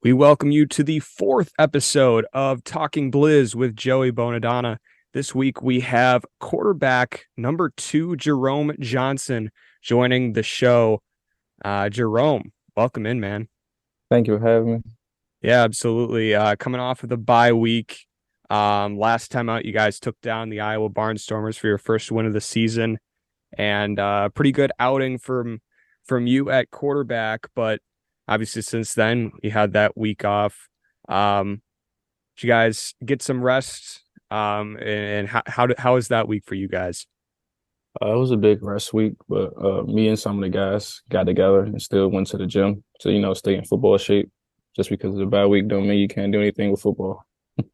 We welcome you to the fourth episode of Talking Blizz with Joey Bonadonna. This week we have quarterback number 2, Jerome Johnson, joining the show. Jerome, welcome in, man. Thank you for having me. Yeah, absolutely. Coming off of the bye week. Last time out, you guys took down the Iowa Barnstormers for your first win of the season, and pretty good outing from you at quarterback. But obviously, since then, you had that week off. Did you guys get some rest? And how is that week for you guys? It was a big rest week, but me and some of the guys got together and still went to the gym to, stay in football shape. Just because of the bye week don't mean you can't do anything with football.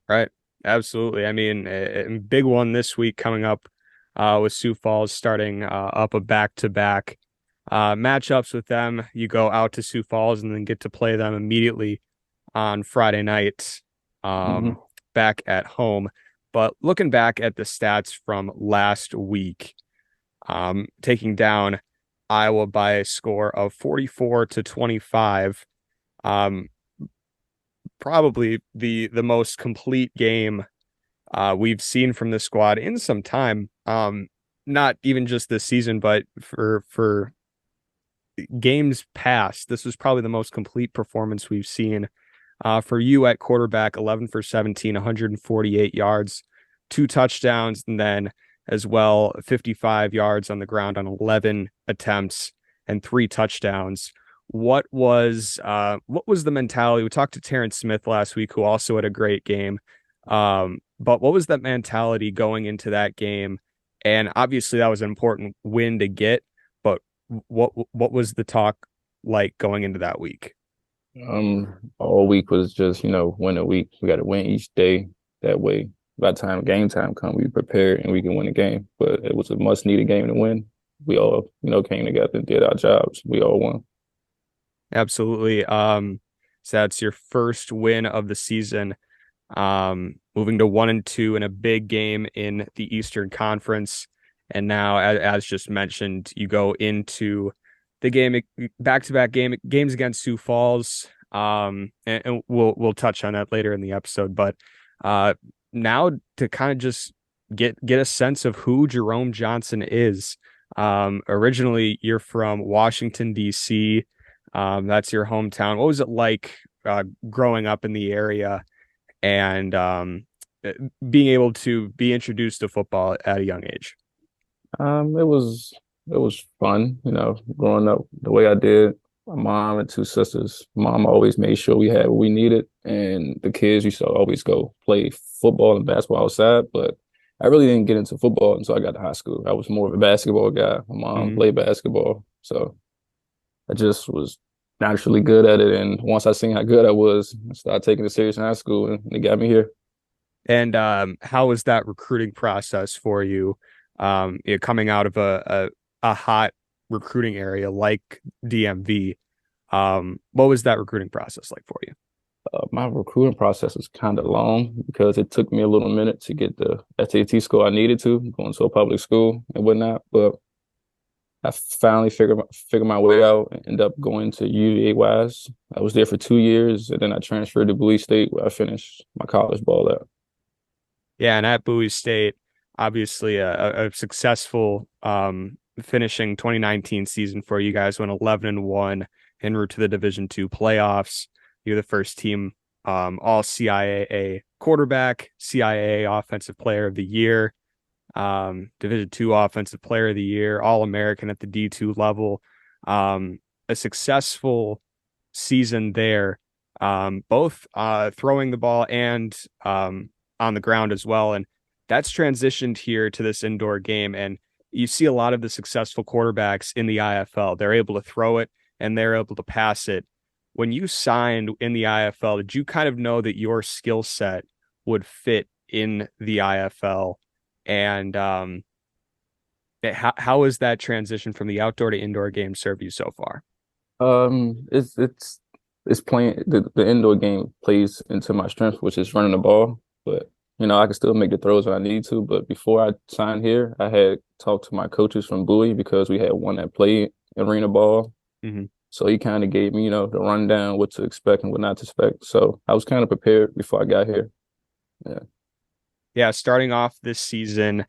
Right. Absolutely. I mean, a big one this week coming up with Sioux Falls starting up a back-to-back matchups with them. You go out to Sioux Falls and then get to play them immediately on Friday night hmm back at home. But looking back at the stats from last week, taking down Iowa by a score of 44-25, um, probably the most complete game we've seen from the squad in some time. Not even just this season, but for games past, this was probably the most complete performance we've seen. For you at quarterback, 11 for 17, 148 yards, 2 touchdowns, and then as well 55 yards on the ground on 11 attempts and 3 touchdowns. What was the mentality? We talked to Terrence Smith last week, who also had a great game. But what was that mentality going into that game? And obviously that was an important win to get, but what was the talk like going into that week? All week was just, win a week. We got to win each day. That way, by the time game time come, we prepared and we can win the game. But it was a must needed game to win. We all, came together and did our jobs. We all won. Absolutely. So that's your first win of the season. Moving to 1-2 in a big game in the Eastern Conference. And now, as just mentioned, you go into the game, back-to-back games against Sioux Falls. And we'll touch on that later in the episode. But now to kind of just get a sense of who Jerome Johnson is. Originally, you're from Washington, D.C. That's your hometown. What was it like growing up in the area and being able to be introduced to football at a young age? It was fun, growing up the way I did. My mom and two sisters. Mom always made sure we had what we needed, and the kids used to always go play football and basketball outside. But I really didn't get into football until I got to high school. I was more of a basketball guy. My mom Mhm. played basketball, so I just was naturally good at it. And once I seen how good I was, I started taking it serious in high school, and it got me here. And how was that recruiting process for you? Coming out of a hot recruiting area like DMV. What was that recruiting process like for you? My recruiting process was kind of long because it took me a little minute to get the SAT score I needed to going to a public school and whatnot. But I finally figured my way out and ended up going to UVA Wise. I was there for 2 years, and then I transferred to Bowie State, where I finished my college ball at. Yeah, and at Bowie State, obviously a successful finishing 2019 season for you guys. Went 11-1 en route to the Division II playoffs. You're the first team all CIAA quarterback, CIAA Offensive Player of the Year, Division II Offensive Player of the Year, All American at the D2 level. A successful season there, both throwing the ball and on the ground as well. And that's transitioned here to this indoor game. And you see a lot of the successful quarterbacks in the IFL. They're able to throw it and they're able to pass it. When you signed in the IFL, did you kind of know that your skill set would fit in the IFL? And how has that transition from the outdoor to indoor game served you so far? It's playing the indoor game plays into my strength, which is running the ball. But I can still make the throws when I need to. But before I signed here, I had talked to my coaches from Bowie because we had one that played arena ball. Mm-hmm. So he kind of gave me, the rundown, what to expect and what not to expect. So I was kind of prepared before I got here. Yeah. Yeah, starting off this season,